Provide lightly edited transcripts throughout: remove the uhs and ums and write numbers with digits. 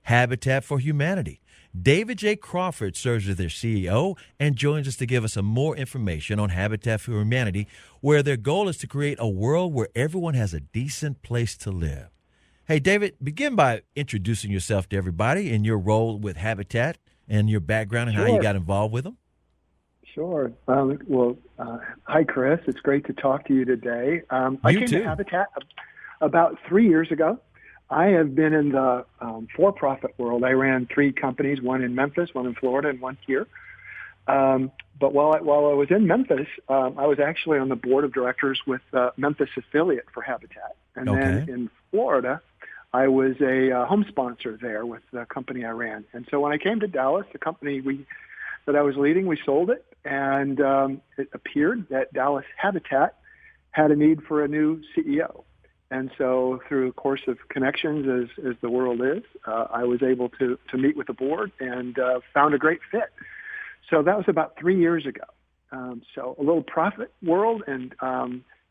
Habitat for Humanity. David J. Crawford serves as their CEO and joins us to give us some more information on Habitat for Humanity, where their goal is to create a world where everyone has a decent place to live. Hey, David, begin by introducing yourself to everybody and your role with Habitat and your background and how you got involved with them. Sure. Hi, Chris. It's great to talk to you today. I came to Habitat about 3 years ago. I have been in the for-profit world. I ran 3 companies, one in Memphis, one in Florida, and one here. But while I was in Memphis, I was actually on the board of directors with the Memphis affiliate for Habitat. And then in Florida, I was a home sponsor there with the company I ran. And so when I came to Dallas, the company that I was leading, we sold it. And it appeared that Dallas Habitat had a need for a new CEO. And so through a course of connections, as the world is, I was able to meet with the board and found a great fit. So that was about 3 years ago. So a little profit world and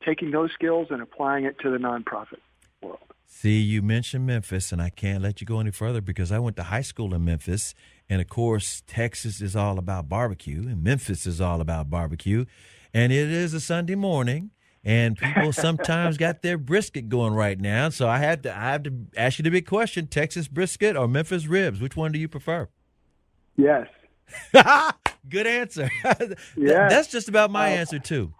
taking those skills and applying it to the nonprofit world. See, you mentioned Memphis, and I can't let you go any further because I went to high school in Memphis. And, of course, Texas is all about barbecue, and Memphis is all about barbecue. And it is a Sunday morning. And people sometimes got their brisket going right now. So I have to ask you the big question, Texas brisket or Memphis ribs? Which one do you prefer? Yes. Good answer. Yeah. That's just about my answer, too.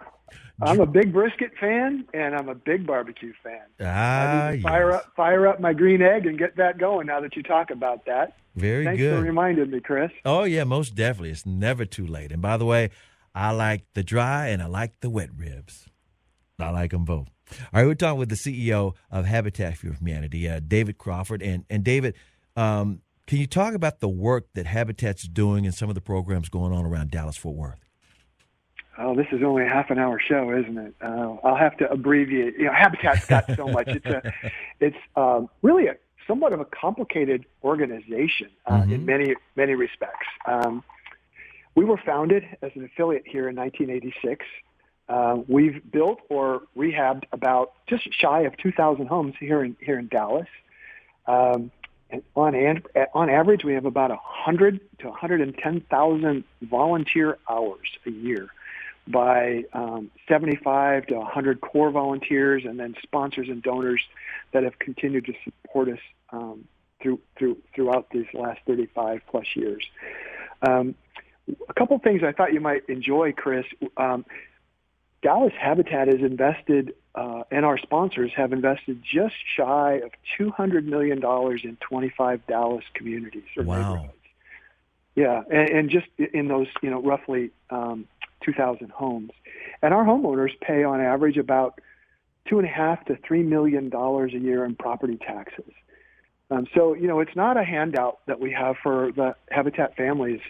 I'm a big brisket fan, and I'm a big barbecue fan. I need to fire up my green egg and get that going now that you talk about that. Very good. Thanks for reminding me, Chris. Oh, yeah, most definitely. It's never too late. And by the way, I like the dry and I like the wet ribs. I like them both. All right, we're talking with the CEO of Habitat for Humanity, David Crawford. And David, can you talk about the work that Habitat's doing and some of the programs going on around Dallas-Fort Worth? Oh, this is only a half-an-hour show, isn't it? I'll have to abbreviate. Habitat's got so much. It's really somewhat of a complicated organization in many respects. We were founded as an affiliate here in 1986. We've built or rehabbed about just shy of 2,000 homes here in Dallas. And on average, we have about 100 to 110,000 volunteer hours a year by 75 to 100 core volunteers, and then sponsors and donors that have continued to support us throughout these last 35 plus years. A couple things I thought you might enjoy, Chris. Dallas Habitat has invested, and our sponsors have invested just shy of $200 million in 25 Dallas communities or neighborhoods. Yeah, and just in those, roughly 2,000 homes. And our homeowners pay on average about $2.5 to $3 million a year in property taxes. So, it's not a handout that we have for the Habitat families.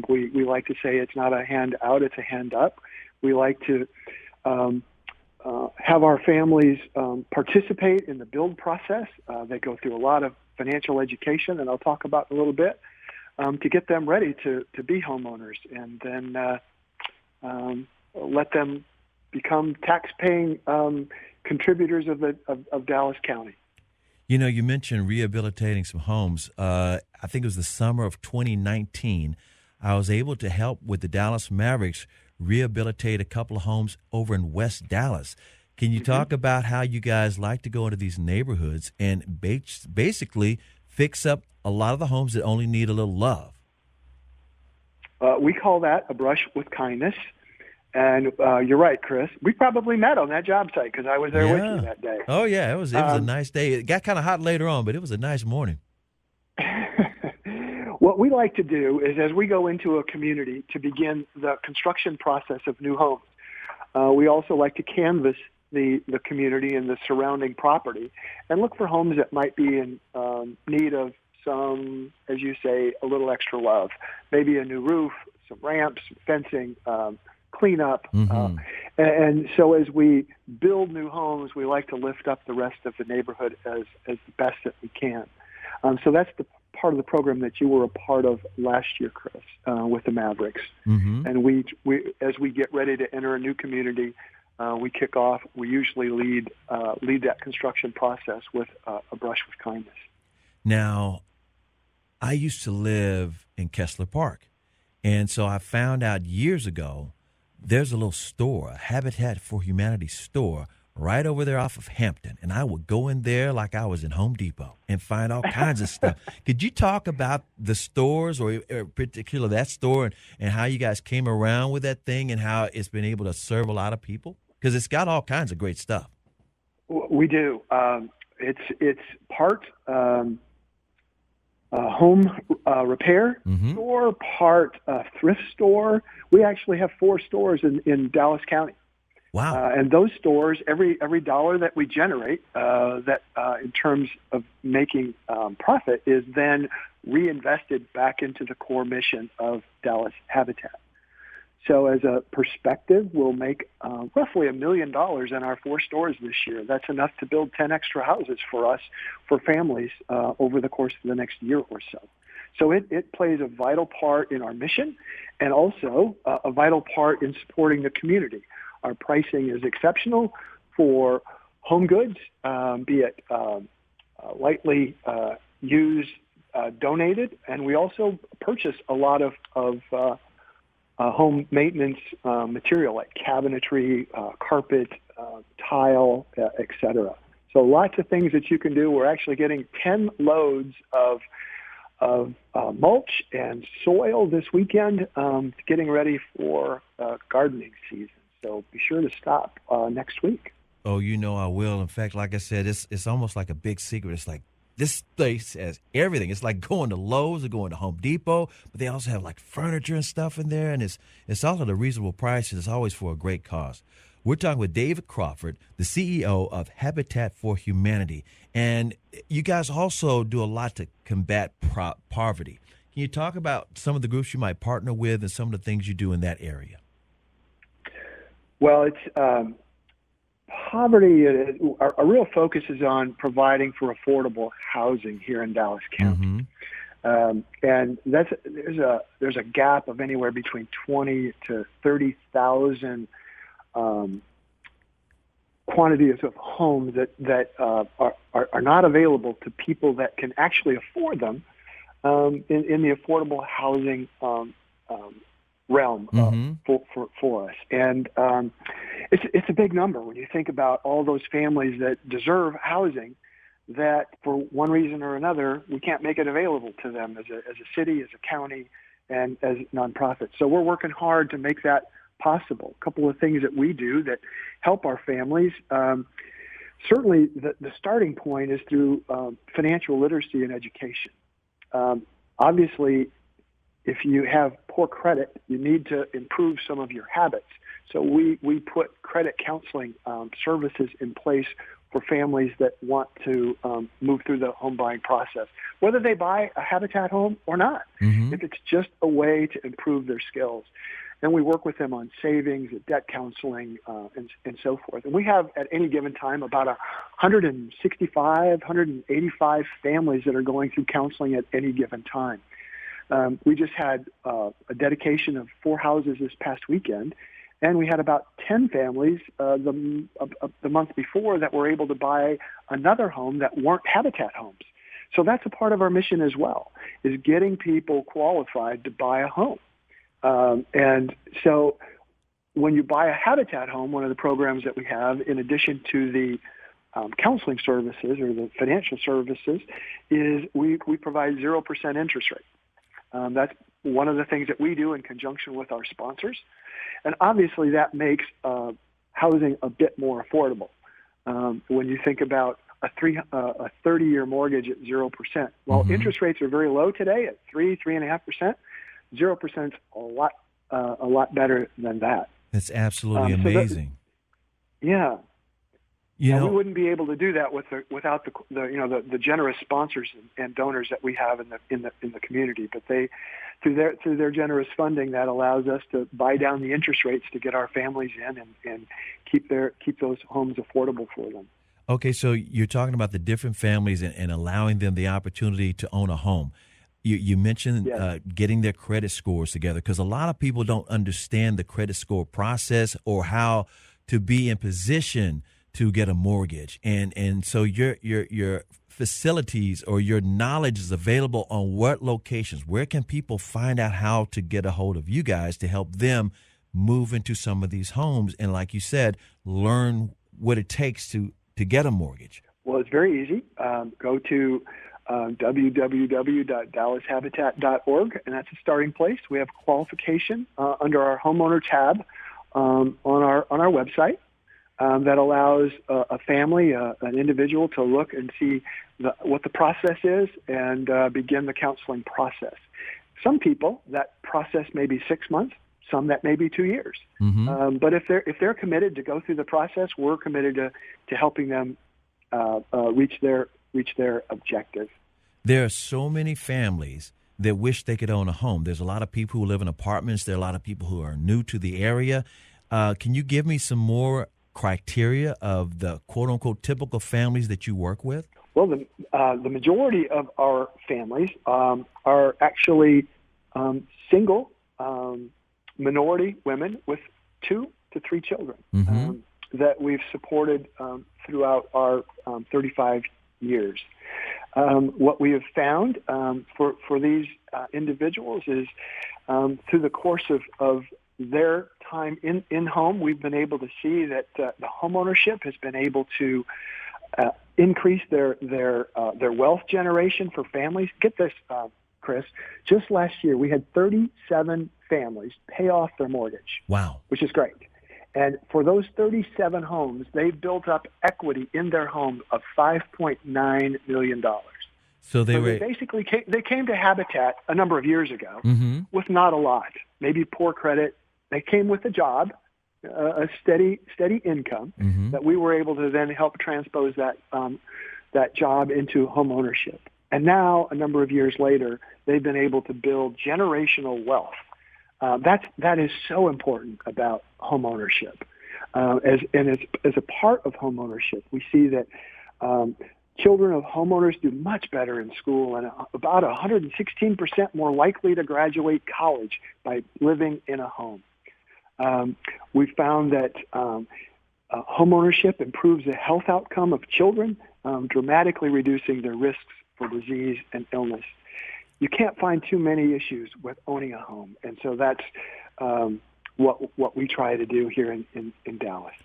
We like to say it's not a handout, it's a hand up. We like to have our families participate in the build process. They go through a lot of financial education, and I'll talk about in a little bit, to get them ready to be homeowners, and then let them become tax-paying contributors of Dallas County. You mentioned rehabilitating some homes. I think it was the summer of 2019. I was able to help with the Dallas Mavericks rehabilitate a couple of homes over in West Dallas. Can you talk about how you guys like to go into these neighborhoods and basically fix up a lot of the homes that only need a little love? We call that a brush with kindness. And you're right, Chris. We probably met on that job site because I was there with you that day. Oh, yeah. It was a nice day. It got kind of hot later on, but it was a nice morning. What we like to do is, as we go into a community to begin the construction process of new homes, we also like to canvass the community and the surrounding property and look for homes that might be in need of some, as you say, a little extra love. Maybe a new roof, some ramps, fencing, cleanup. And so as we build new homes, we like to lift up the rest of the neighborhood as the best that we can. So that's the part of the program that you were a part of last year, Chris, with the Mavericks. And we as we get ready to enter a new community, we kick off. We usually lead that construction process with a brush with kindness. Now, I used to live in Kessler Park. And so I found out years ago there's a little store, a Habitat for Humanity store, right over there off of Hampton. And I would go in there like I was in Home Depot and find all kinds of stuff. Could you talk about the stores, or particular that store, and how you guys came around with that thing and how it's been able to serve a lot of people? Because it's got all kinds of great stuff. We do. It's part home repair store, part thrift store. We actually have 4 stores in Dallas County. Wow. And those stores, every dollar that we generate in terms of making profit is then reinvested back into the core mission of Dallas Habitat. So as a perspective, we'll make roughly $1 million in our 4 stores this year. That's enough to build 10 extra houses for us, for families, over the course of the next year or so. So it plays a vital part in our mission, and also a vital part in supporting the community. Our pricing is exceptional for home goods, be it lightly used, donated, and we also purchase a lot of home maintenance material like cabinetry, carpet, tile, etc. So lots of things that you can do. We're actually getting 10 loads of mulch and soil this weekend, getting ready for gardening season. So be sure to stop next week. Oh, I will. In fact, like I said, it's almost like a big secret. It's like this place has everything. It's like going to Lowe's or going to Home Depot, but they also have like furniture and stuff in there, and it's all at a reasonable price, and it's always for a great cause. We're talking with David Crawford, the CEO of Habitat for Humanity, and you guys also do a lot to combat poverty. Can you talk about some of the groups you might partner with and some of the things you do in that area? Well, it's poverty. Our real focus is on providing for affordable housing here in Dallas County, and there's a gap of anywhere between 20 to 30,000 quantities of homes that are not available to people that can actually afford them in the affordable housing realm for us. And it's a big number when you think about all those families that deserve housing that for one reason or another we can't make it available to them as a city, as a county, and as nonprofits. So we're working hard to make that possible. A couple of things that we do that help our families. Certainly the starting point is through financial literacy and education. Obviously, if you have poor credit, you need to improve some of your habits. So we put credit counseling services in place for families that want to move through the home buying process, whether they buy a Habitat home or not, if it's just a way to improve their skills. And we work with them on savings, debt counseling, and so forth. And we have, at any given time, about 165, 185 families that are going through counseling at any given time. We just had a dedication of 4 houses this past weekend, and we had about 10 families the month before that were able to buy another home that weren't Habitat homes. So that's a part of our mission as well, is getting people qualified to buy a home. And so when you buy a Habitat home, one of the programs that we have, in addition to the counseling services or the financial services, is we provide 0% interest rate. That's one of the things that we do in conjunction with our sponsors. And obviously that makes housing a bit more affordable. When you think about a 30-year mortgage at 0%, while interest rates are very low today at 3.5%, 0% is a lot better than that. That's absolutely amazing. We wouldn't be able to do that without the generous sponsors and donors that we have in the community. But through their generous funding, that allows us to buy down the interest rates to get our families in and keep those homes affordable for them. Okay, so you're talking about the different families and allowing them the opportunity to own a home. You mentioned getting their credit scores together, because a lot of people don't understand the credit score process or how to be in position to get a mortgage, and so your facilities or your knowledge is available on what locations? Where can people find out how to get a hold of you guys to help them move into some of these homes and, like you said, learn what it takes to get a mortgage? Well, it's very easy. Go to www.dallashabitat.org, and that's a starting place. We have qualification under our homeowner tab on our website that allows a family, an individual, to look and see what the process is and begin the counseling process. Some people, that process may be 6 months. Some that may be 2 years. Mm-hmm. But if they're committed to go through the process, we're committed to helping them reach their objective. There are so many families that wish they could own a home. There's a lot of people who live in apartments. There are a lot of people who are new to the area. Can you give me some more criteria of the quote-unquote typical families that you work with? Well, the majority of our families are actually single minority women with 2 to 3 children that we've supported throughout our 35 years. What we have found for these individuals is through the course of their time in home, we've been able to see that the homeownership has been able to increase their wealth generation for families. Get this, Chris, just last year we had 37 families pay off their mortgage. Wow. Which is great. And for those 37 homes, they built up equity in their home of $5.9 million. So they basically came to Habitat a number of years ago with not a lot, maybe poor credit. They came with a job, a steady income that we were able to then help transpose that job into home ownership. And now, a number of years later, they've been able to build generational wealth. That is so important about home ownership. As a part of home ownership, we see that children of homeowners do much better in school and about 116% more likely to graduate college by living in a home. We found that home ownership improves the health outcome of children, dramatically reducing their risks for disease and illness. You can't find too many issues with owning a home, and so that's what we try to do here in Dallas.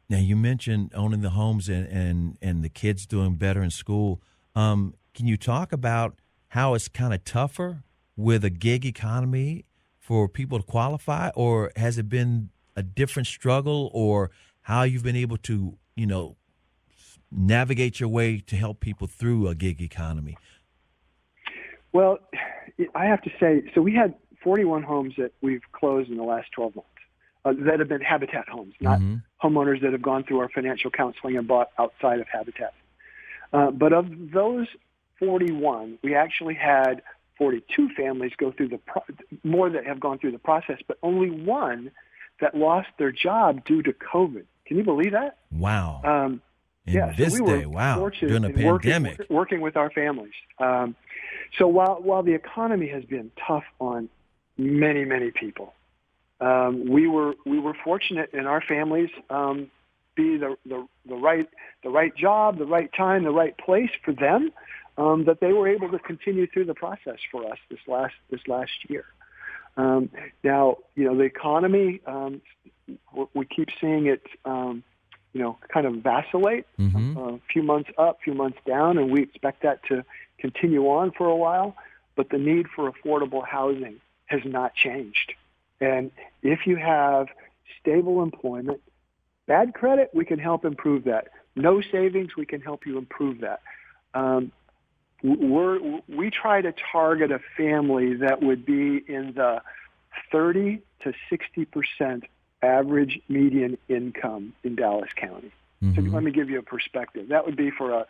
Now, you mentioned owning the homes and the kids doing better in school. Can you talk about how it's kind of tougher with a gig economy for people to qualify, or has it been a different struggle, or how you've been able to, navigate your way to help people through a gig economy? Well, I have to say, so we had 41 homes that we've closed in the last 12 months that have been Habitat homes, not homeowners that have gone through our financial counseling and bought outside of Habitat. But of those 41, we actually had 42 families go through more that have gone through the process, but only one that lost their job due to COVID. Can you believe that? Wow. So we were fortunate during a pandemic, working with our families. So while the economy has been tough on many people, we were fortunate in our families be the right job, the right time, the right place for them, that they were able to continue through the process for us this last year. Now, the economy, we keep seeing it, kind of vacillate, a few months up, few months down, and we expect that to continue on for a while. But the need for affordable housing has not changed. And if you have stable employment, bad credit, we can help improve that. No savings, we can help you improve that. We try to target a family that would be in the 30 to 60% average median income in Dallas County. So let me give you a perspective. That would be for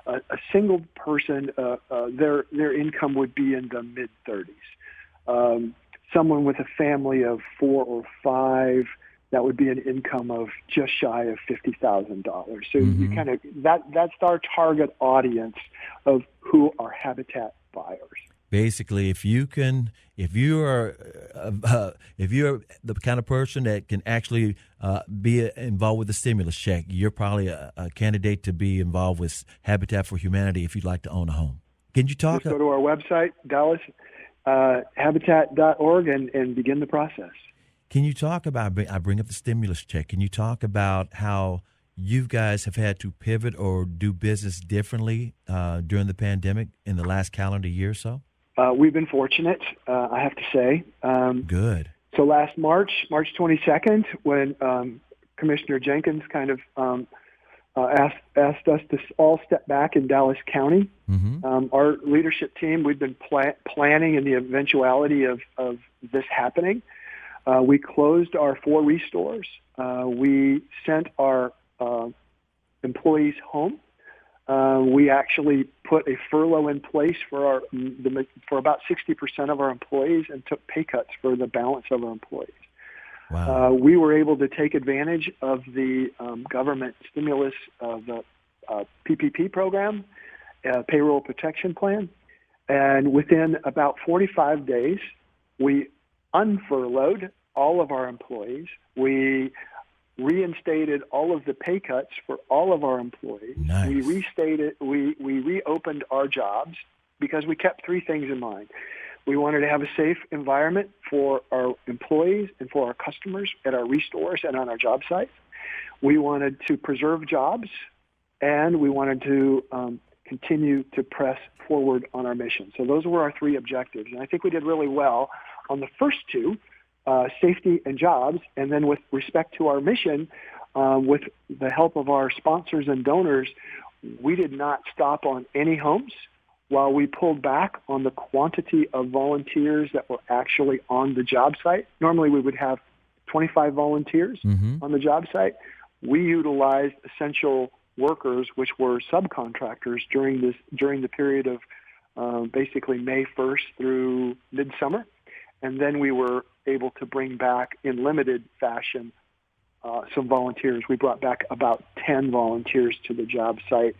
a single person, their income would be in the mid-30s. Someone with a family of 4 or 5, that would be an income of just shy of $50,000. So you kind of that's our target audience of who are Habitat buyers. Basically, if you are if you're the kind of person that can actually be involved with the stimulus check, you're probably a candidate to be involved with Habitat for Humanity if you'd like to own a home. Can you talk? Just go to our website, DallasHabitat.org, and begin the process. Can you talk about, I bring up the stimulus check, can you talk about how you guys have had to pivot or do business differently during the pandemic in the last calendar year or so? We've been fortunate, I have to say. Good. So last March 22nd, when Commissioner Jenkins kind of asked us to all step back in Dallas County, our leadership team, we've been planning in the eventuality of this happening. We closed our 4 restores. We sent our employees home. We actually put a furlough in place for about 60% of our employees and took pay cuts for the balance of our employees. Wow. We were able to take advantage of the government stimulus, the PPP program, payroll protection plan, and within about 45 days, we unfurloughed all of our employees. We reinstated all of the pay cuts for all of our employees. Nice. We reopened our jobs because we kept 3 things in mind. We wanted to have a safe environment for our employees and for our customers at our restores and on our job sites. We wanted to preserve jobs, and we wanted to continue to press forward on our mission. So those were our 3 objectives, and I think we did really well on the first 2, safety and jobs, and then with respect to our mission, with the help of our sponsors and donors, we did not stop on any homes while we pulled back on the quantity of volunteers that were actually on the job site. Normally we would have 25 volunteers on the job site. We utilized essential workers, which were subcontractors during the period of basically May 1st through midsummer. And then we were able to bring back in limited fashion some volunteers. We brought back about 10 volunteers to the job site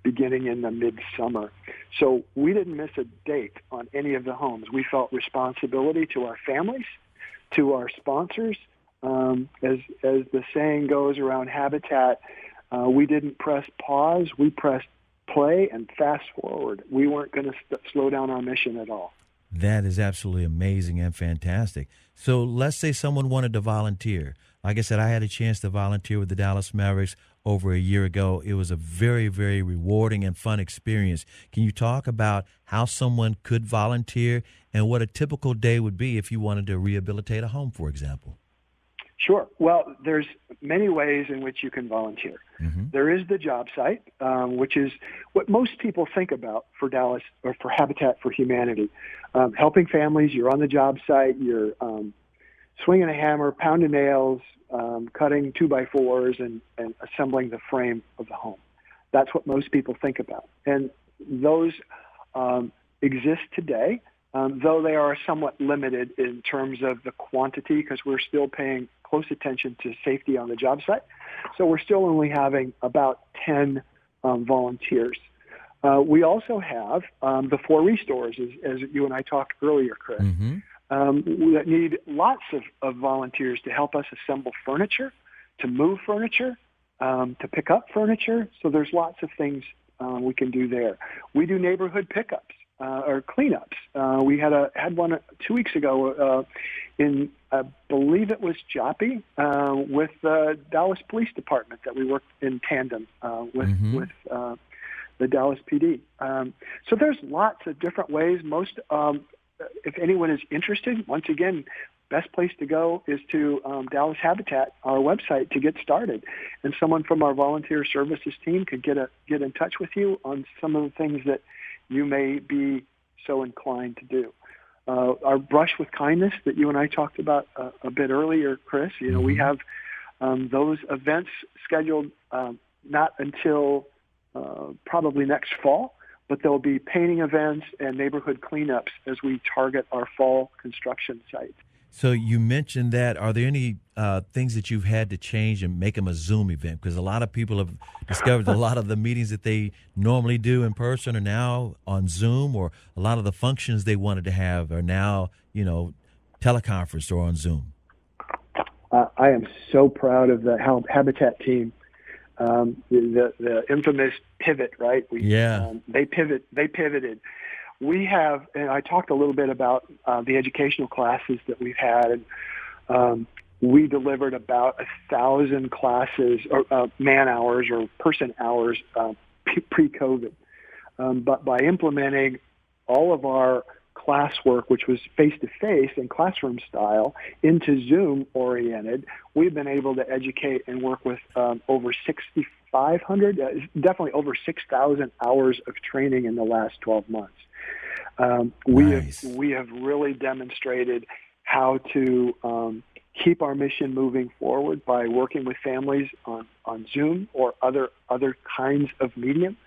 beginning in the midsummer. So we didn't miss a date on any of the homes. We felt responsibility to our families, to our sponsors. As the saying goes around Habitat, we didn't press pause. We pressed play and fast forward. We weren't going to slow down our mission at all. That is absolutely amazing and fantastic. So let's say someone wanted to volunteer. Like I said, I had a chance to volunteer with the Dallas Mavericks over a year ago. It was a very, very rewarding and fun experience. Can you talk about how someone could volunteer and what a typical day would be if you wanted to rehabilitate a home, for example? Sure. Well, there's many ways in which you can volunteer. There is the job site, which is what most people think about for Dallas or for Habitat for Humanity. Helping families, you're on the job site, you're swinging a hammer, pounding nails, cutting 2x4s, and assembling the frame of the home. That's what most people think about. And those exist today, though they are somewhat limited in terms of the quantity because we're still paying close attention to safety on the job site. So we're still only having about 10 volunteers. We also have the 4 restores, as you and I talked earlier, Chris, that need lots of volunteers to help us assemble furniture, to move furniture, to pick up furniture. So there's lots of things we can do there. We do neighborhood pickups or cleanups. We had one 2 weeks ago in, I believe it was Joppy, with the Dallas Police Department that we worked in tandem with the Dallas PD. So there's lots of different ways. Most, if anyone is interested, once again, best place to go is to Dallas Habitat, our website, to get started. And someone from our volunteer services team could get in touch with you on some of the things that you may be so inclined to do. Our Brush with Kindness that you and I talked about a bit earlier, Chris, we have those events scheduled not until probably next fall, but there'll be painting events and neighborhood cleanups as we target our fall construction sites. So you mentioned that. Are there any things that you've had to change and make them a Zoom event? Because a lot of people have discovered a lot of the meetings that they normally do in person are now on Zoom, or a lot of the functions they wanted to have are now, teleconference or on Zoom? I am so proud of the Habitat team. The infamous pivot, right? They pivoted. We have, and I talked a little bit about the educational classes that we've had, and we delivered about 1,000 classes or man hours or person hours pre-COVID. But by implementing all of our classwork, which was face-to-face and classroom style, into Zoom-oriented, we've been able to educate and work with over 6,500, definitely over 6,000 hours of training in the last 12 months. We have really demonstrated how to keep our mission moving forward by working with families on Zoom or other kinds of medium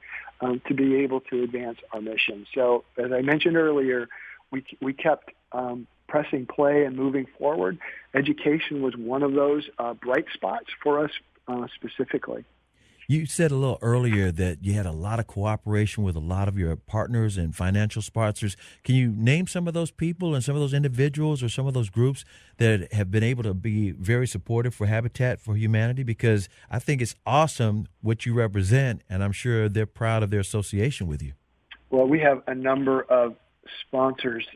to be able to advance our mission. So, as I mentioned earlier, we kept pressing play and moving forward. Education was one of those bright spots for us specifically. You said a little earlier that you had a lot of cooperation with a lot of your partners and financial sponsors. Can you name some of those people and some of those individuals or some of those groups that have been able to be very supportive for Habitat for Humanity? Because I think it's awesome what you represent, and I'm sure they're proud of their association with you. Well, we have a number of sponsors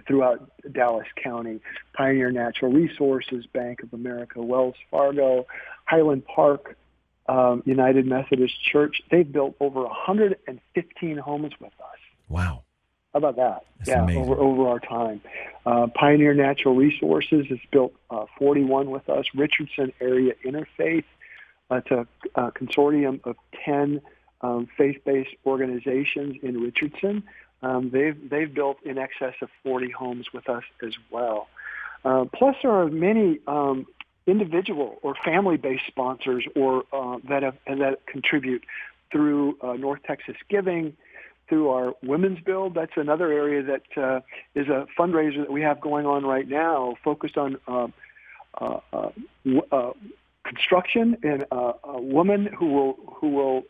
throughout Dallas County: Pioneer Natural Resources, Bank of America, Wells Fargo, Highland Park, United Methodist Church. They've built over 115 homes with us. Wow. How about that? That's amazing. over our time. Pioneer Natural Resources has built 41 with us. Richardson Area Interfaith, it's a consortium of 10 faith-based organizations in Richardson. They've built in excess of 40 homes with us as well. Plus, there are many individual or family-based sponsors or that contribute through North Texas Giving, through our Women's Build. That's another area that is a fundraiser that we have going on right now, focused on construction and a woman who will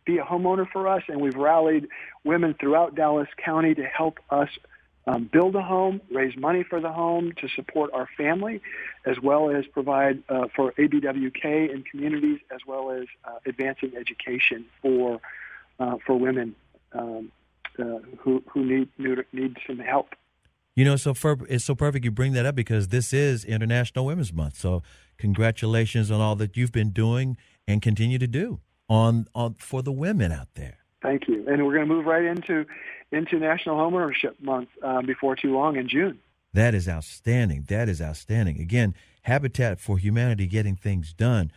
be a homeowner for us. And we've rallied women throughout Dallas County to help us build a home, raise money for the home to support our family, as well as provide for ABWK in communities, as well as advancing education for women who need some help. You know, it's so perfect you bring that up, because this is International Women's Month. So congratulations on all that you've been doing and continue to do on for the women out there. Thank you. And we're going to move right into National Homeownership Month before too long in June. That is outstanding. That is outstanding. Again, Habitat for Humanity getting things done.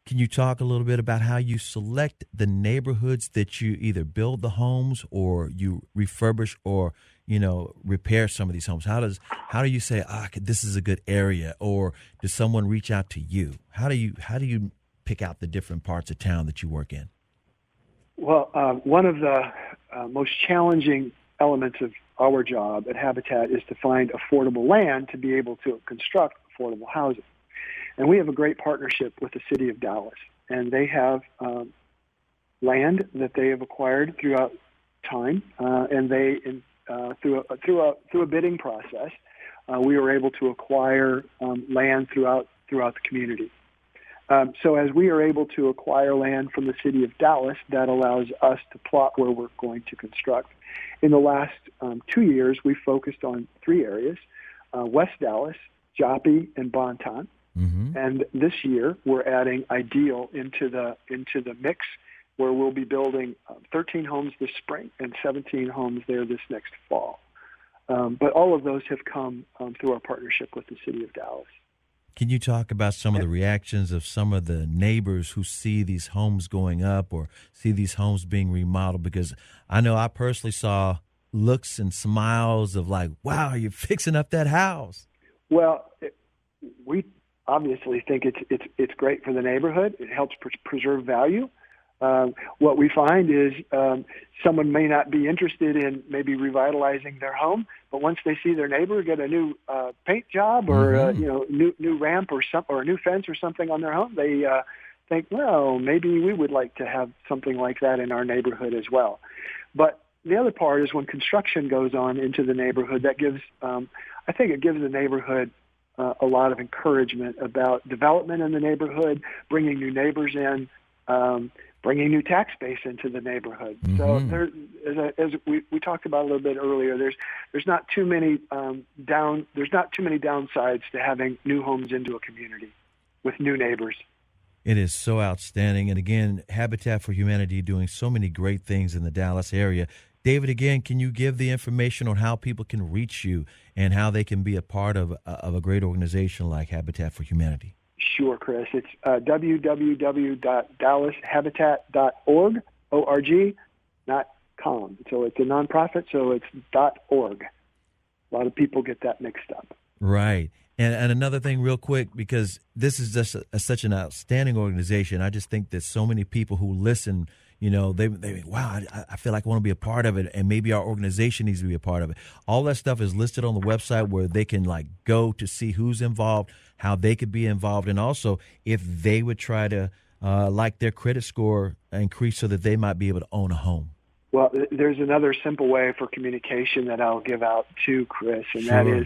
Can you talk a little bit about how you select the neighborhoods that you either build the homes or you refurbish or, repair some of these homes? How do you say, this is a good area, or does someone reach out to you? How do you pick out the different parts of town that you work in? Well, one of the most challenging elements of our job at Habitat is to find affordable land to be able to construct affordable housing. And we have a great partnership with the city of Dallas, and they have land that they have acquired throughout time, and they through a bidding process, we were able to acquire land throughout the community. So as we are able to acquire land from the city of Dallas, that allows us to plot where we're going to construct. In the last 2 years, we focused on 3 areas: West Dallas, Joppy, and Bonton. Mm-hmm. And this year, we're adding Ideal into the mix, where we'll be building 13 homes this spring and 17 homes there this next fall. But all of those have come through our partnership with the city of Dallas. Can you talk about some of the reactions of some of the neighbors who see these homes going up or see these homes being remodeled? Because I know I personally saw looks and smiles of like, wow, you're fixing up that house. Well, we obviously think it's great for the neighborhood. It helps preserve value. What we find is someone may not be interested in maybe revitalizing their home, but once they see their neighbor get a new paint job or new ramp or a new fence or something on their home, they think, well, maybe we would like to have something like that in our neighborhood as well. But the other part is when construction goes on into the neighborhood, that gives, I think it gives the neighborhood a lot of encouragement about development in the neighborhood, bringing new neighbors in, bringing new tax base into the neighborhood. Mm-hmm. So there, as we talked about a little bit earlier, there's not too many downsides to having new homes into a community with new neighbors. It is so outstanding. And again, Habitat for Humanity doing so many great things in the Dallas area. David, again, can you give the information on how people can reach you and how they can be a part of a great organization like Habitat for Humanity? Sure, Chris. It's www.dallashabitat.org, O-R-G, not .com. So it's a nonprofit, so it's .org. A lot of people get that mixed up. Right. And another thing real quick, because this is just such an outstanding organization. I just think that so many people who listen, you know, they wow, I feel like I want to be a part of it, and maybe our organization needs to be a part of it. All that stuff is listed on the website where they can go to see who's involved, how they could be involved, and also if they would try to their credit score increase so that they might be able to own a home. Well, there's another simple way for communication that I'll give out to Chris, and Sure. that is,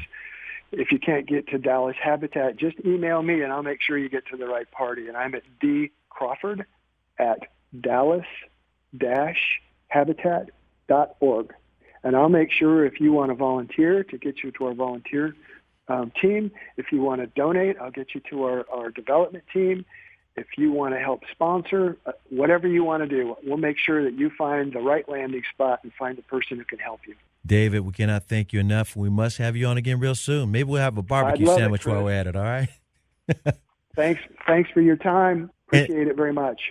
if you can't get to Dallas Habitat, just email me and I'll make sure you get to the right party. And I'm at dcrawford@dallas-habitat.org. And I'll make sure if you want to volunteer to get you to our volunteer team. If you want to donate, I'll get you to our development team. If you want to help sponsor, whatever you want to do, we'll make sure that you find the right landing spot and find the person who can help you. David, we cannot thank you enough. We must have you on again real soon. Maybe we'll have a barbecue sandwich while we're at it, all right? Thanks for your time. Appreciate it very much.